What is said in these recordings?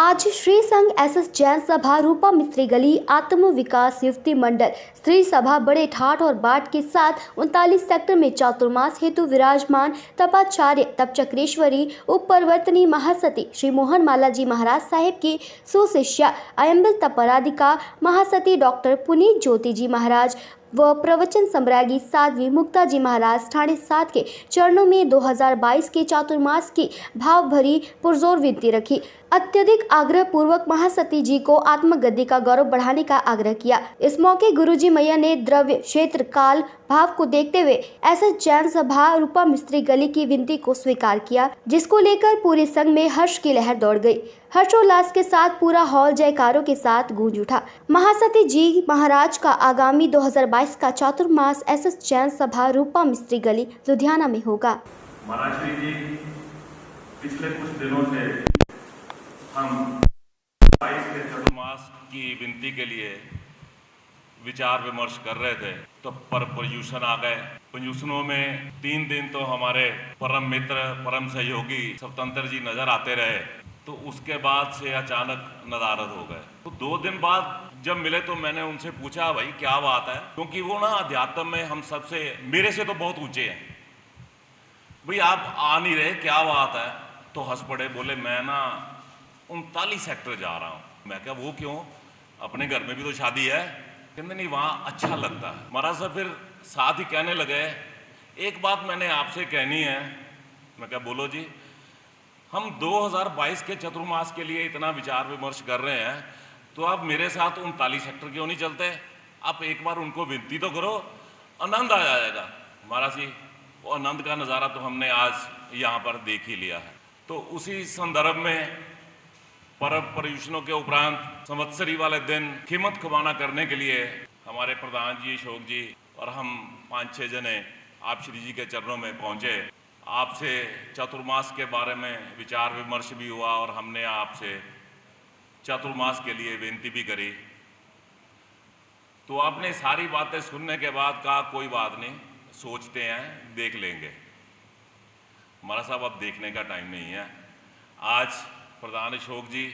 आज श्री संघ एसएस जैन सभा रूपा मिस्त्री गली आत्म विकास युवती मंडल स्त्री सभा बड़े ठाठ और बाट के साथ 39 सेक्टर में चातुर्मास हेतु विराजमान तपाचार्य तप चक्रेश्वरी उप परिवर्तनी महासती श्री मोहन माला जी महाराज साहेब की सुशिष्या अयंबिल तपराधिका महासती डॉक्टर पुनीत ज्योति जी महाराज व प्रवचन सम्राज्ञी साध्वी मुक्ता जी महाराज ठाणे 7 के चरणों में 2022 के चातुर्मास की भाव भरी पुरजोर विनती रखी। अत्यधिक आग्रह पूर्वक महासती जी को आत्मगद्दी का गौरव बढ़ाने का आग्रह किया। इस मौके गुरुजी मैया ने द्रव्य क्षेत्र काल भाव को देखते हुए एसएस जैन सभा रूपा मिस्त्री गली की विनती को स्वीकार किया, जिसको लेकर पूरे संघ में हर्ष की लहर दौड़ गई। हर्षोल्लास के साथ पूरा हॉल जयकारों के साथ गूंज उठा। महासती जी महाराज का आगामी 2022 का चातुर्मास एसएस जैन सभा रूपा मिस्त्री गली लुधियाना में होगा। महाराज जी पिछले कुछ दिनों से हम 22 के चातुर्मास की विनती के लिए विचार विमर्श कर रहे थे, तो पर पर्यूषण आ गए। पर्यूषणों में 3 दिन तो हमारे परम मित्र परम सहयोगी स्वतंत्र जी नजर आते रहे, तो उसके बाद से अचानक नदारद हो गए। तो 2 दिन बाद जब मिले तो मैंने उनसे पूछा, भाई क्या बात है, क्योंकि वो ना अध्यात्म में हम सबसे मेरे से तो बहुत ऊंचे हैं, भाई आप आ नहीं रहे, क्या बात है। तो हंस पड़े, बोले मैं ना 39 सेक्टर जा रहा हूँ। मैं क्या वो क्यों, अपने घर में भी तो शादी है। कहते नहीं वहाँ अच्छा लगता है। महाराज साहब फिर साथ ही कहने लगे, एक बात मैंने आपसे कहनी है। मैं क्या, बोलो जी। हम 2022 के चतुर्मास के लिए इतना विचार विमर्श कर रहे हैं, तो आप मेरे साथ 39 सेक्टर क्यों नहीं चलते? आप एक बार उनको विनती तो करो, आनंद आ जाएगा। महाराज जी वो आनंद का नज़ारा तो हमने आज यहाँ पर देख ही लिया है। तो उसी संदर्भ में पर्व पर्यूषणों के उपरांत संवत्सरी वाले दिन कीमत खुबाना करने के लिए हमारे प्रधान जी अशोक जी और हम 5-6 जने आप श्री जी के चरणों में पहुंचे। आपसे चातुर्मास के बारे में विचार विमर्श भी हुआ और हमने आपसे चातुर्मास के लिए विनती भी करी। तो आपने सारी बातें सुनने के बाद कहा कोई बात नहीं, सोचते हैं, देख लेंगे। हमारा साहब अब देखने का टाइम नहीं है। आज प्रधान अशोक जी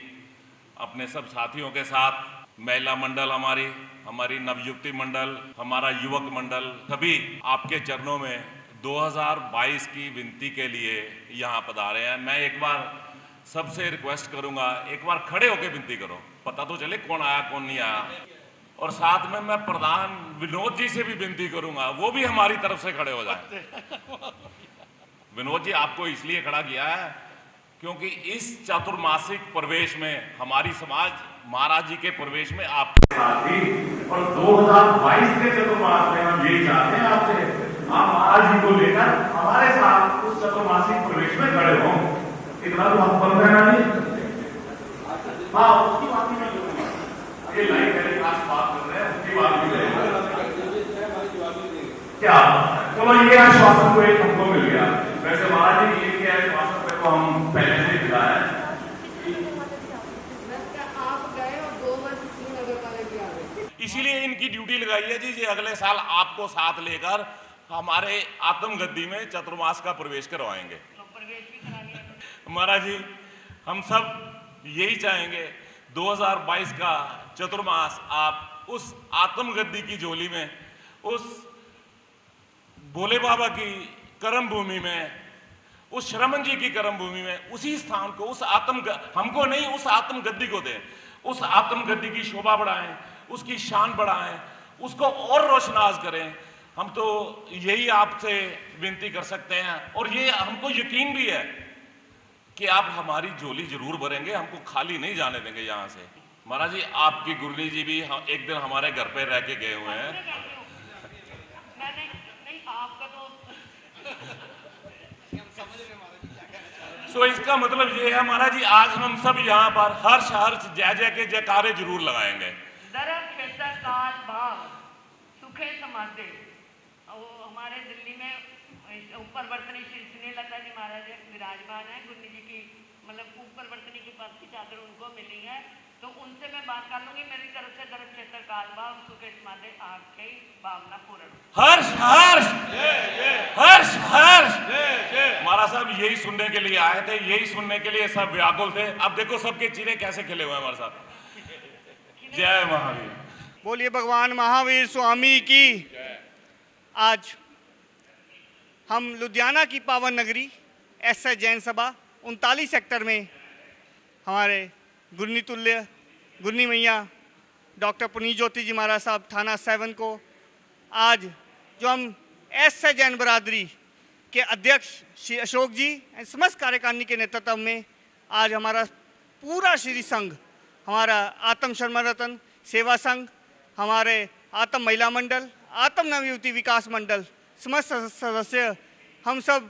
अपने सब साथियों के साथ महिला मंडल हमारी नवयुक्ति मंडल, हमारा युवक मंडल, सभी आपके चरणों में 2022 की विनती के लिए यहाँ पधारे हैं। मैं एक बार सबसे रिक्वेस्ट करूँगा, एक बार खड़े होकर विनती करो, पता तो चले कौन आया कौन नहीं आया। और साथ में मैं प्रधान विनोद जी से भी विनती करूँगा, वो भी हमारी तरफ से खड़े हो जाए। विनोद जी आपको इसलिए खड़ा किया है क्योंकि इस चातुर्मासिक प्रवेश में हमारी समाज महाराज जी के प्रवेश में आपके साथ ही, और 2022 के चतुर्मास में हम यही चाहते हैं आपसे, आप महाराज जी को लेकर हमारे साथ उस चतुर्मासिक प्रवेश में खड़े हों। इतना तो हम बंद रहना नहीं। हाँ, उसकी बात ही नहीं, ये लाइन मेरे पास बात कर रहे हैं, उसकी बात भी क्या। चलो ये आश्वासन को एक हमको मिल गया। वैसे महाराज जी ये आश्वासन पे तो हम पहले से मिला है। इसीलिए इनकी ड्यूटी लगाई है जी, ये अगले साल आपको साथ लेकर हमारे आत्मगद्दी में चतुर्मास का प्रवेश करवाएंगे। महाराज जी हम सब यही चाहेंगे 2022 का चतुर्मास आप उस आत्मगद्दी की झोली में, उस भोले बाबा की कर्म भूमि में, उस श्रमण जी की कर्म भूमि में, उसी स्थान को, उस हमको नहीं, उस आत्मगद्दी को दें। उस आत्मगद्दी की शोभा बढ़ाएं, उसकी शान बढ़ाएं, उसको और रोशनास करें। हम तो यही आपसे विनती कर सकते हैं, और ये हमको यकीन भी है कि आप हमारी झोली जरूर भरेंगे, हमको खाली नहीं जाने देंगे यहाँ से। महाराज जी आपकी गुरनी जी भी एक दिन हमारे घर पे रह के गए हुए हैं। तो इसका मतलब ये है महाराज जी, आज हम सब यहाँ पर हर्ष हर्ष जय जय के जयकारे जरूर लगाएंगे। सुखे समाधे वो हमारे दिल्ली में ऊपर वर्तनी श्री स्नेहलता जी महाराज विराजमान है। गुरनी जी की मतलब ऊपर वर्तनी की पद की चादर उनको मिली है, तो उनसे मैं बात कर लूंगी। मेरी तरफ से दरद क्षेत्र काल भाव सुखे समाधे आपके भावना पूर्ण। हर्ष हर्ष हर्ष हर्ष। महाराज महाराज साहब यही सुनने के लिए आए थे, यही सुनने के लिए सब व्याकुल थे। अब देखो सबके चेहरे कैसे खिले हुए हैं हमारे साथ। जय महावीर। बोलिए भगवान महावीर स्वामी की। आज हम लुधियाना की पावन नगरी एसएच जैन सभा 39 सेक्टर में हमारे गुरनी तुल्य गुरनी मैया डॉक्टर पुनीत ज्योति जी महाराज साहब थाना 7 को आज जो हम एसएच जैन बरादरी के अध्यक्ष श्री अशोक जी एंड समस्त कार्यकारिणी के नेतृत्व में आज हमारा पूरा श्री संघ, हमारा आत्म शर्मा रतन सेवा संघ, हमारे आत्म महिला मंडल, आत्म नवयुवती विकास मंडल, समस्त सदस्य हम सब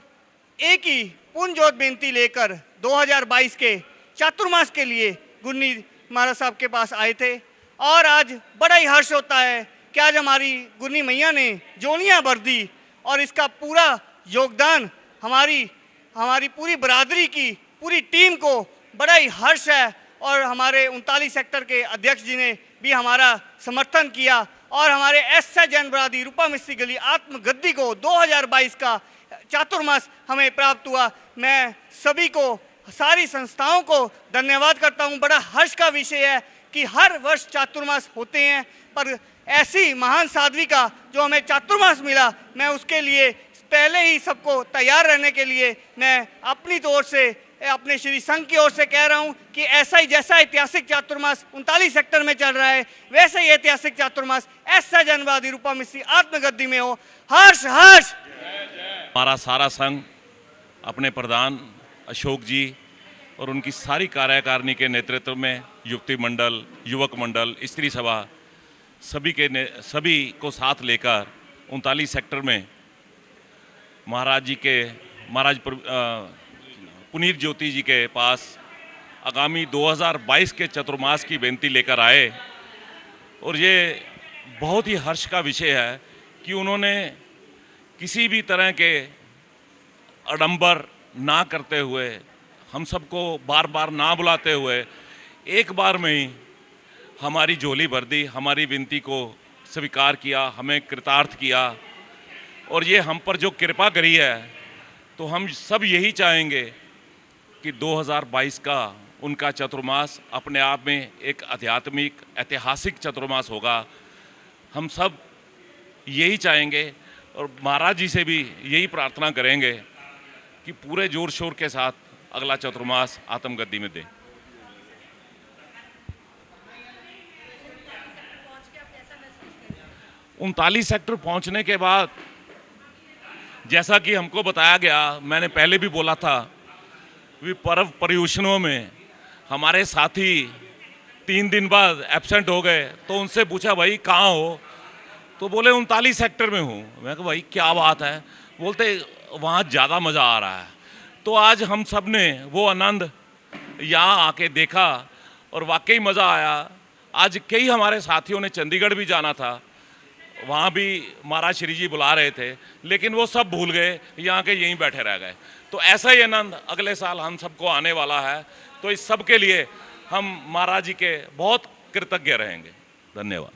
एक ही पूर्ण जोत बेनती लेकर 2022 के चातुर्मास के लिए गुरनी महाराज साहब के पास आए थे। और आज बड़ा ही हर्ष होता है कि आज हमारी गुरनी मैया ने जोड़ियाँ भर दी और इसका पूरा योगदान हमारी पूरी बरादरी की पूरी टीम को बड़ा ही हर्ष है। और हमारे 39 सेक्टर के अध्यक्ष जी ने भी हमारा समर्थन किया और हमारे एसएच जैन बरादरी रूपा मिस्त्री गली आत्मगद्दी को 2022 का चातुर्मास हमें प्राप्त हुआ। मैं सभी को, सारी संस्थाओं को धन्यवाद करता हूं। बड़ा हर्ष का विषय है कि हर वर्ष चातुर्मास होते हैं, पर ऐसी महान साध्वी का जो हमें चातुर्मास मिला, मैं उसके लिए पहले ही सबको तैयार रहने के लिए मैं अपनी तौर से, अपने श्री संघ की ओर से कह रहा हूं कि ऐसा ही जैसा ऐतिहासिक चातुर्मास 39 सेक्टर में चल रहा है, वैसे ही ऐतिहासिक चातुर्मास एसएच जैन बरादरी रूपा मिस्त्री आत्मगद्दी में हो। हर्ष हर्ष। हमारा सारा संघ अपने प्रधान अशोक जी और उनकी सारी कार्यकारिणी के नेतृत्व में युवती मंडल, युवक मंडल, स्त्री सभा सभी को साथ लेकर 39 सेक्टर में महाराज पुनीत ज्योति जी के पास आगामी 2022 के चतुर्मास की बेनती लेकर आए। और ये बहुत ही हर्ष का विषय है कि उन्होंने किसी भी तरह के आडंबर ना करते हुए, हम सबको बार बार ना बुलाते हुए एक बार में ही हमारी झोली भर दी, हमारी विनती को स्वीकार किया, हमें कृतार्थ किया। और ये हम पर जो कृपा करी है, तो हम सब यही चाहेंगे कि 2022 का उनका चतुर्मास अपने आप में एक आध्यात्मिक ऐतिहासिक चतुर्मास होगा। हम सब यही चाहेंगे और महाराज जी से भी यही प्रार्थना करेंगे कि पूरे जोर शोर के साथ अगला चतुर्मास आत्मगद्दी में दें। उनतालीस सेक्टर पहुंचने के बाद जैसा कि हमको बताया गया, मैंने पहले भी बोला था, वे पर्व पर्यूषणों में हमारे साथी 3 दिन बाद एब्सेंट हो गए। तो उनसे पूछा भाई कहाँ हो, तो बोले 39 सेक्टर में हूँ। मैं कहा भाई क्या बात है, बोलते वहाँ ज़्यादा मज़ा आ रहा है। तो आज हम सब ने वो आनंद यहाँ आके देखा और वाकई मज़ा आया। आज कई हमारे साथियों ने चंडीगढ़ भी जाना था, वहाँ भी महाराज श्री जी बुला रहे थे, लेकिन वो सब भूल गए, यहाँ के यहीं बैठे रह गए। तो ऐसा ही आनंद अगले साल हम सबको आने वाला है। तो इस सब के लिए हम महाराज जी के बहुत कृतज्ञ रहेंगे। धन्यवाद।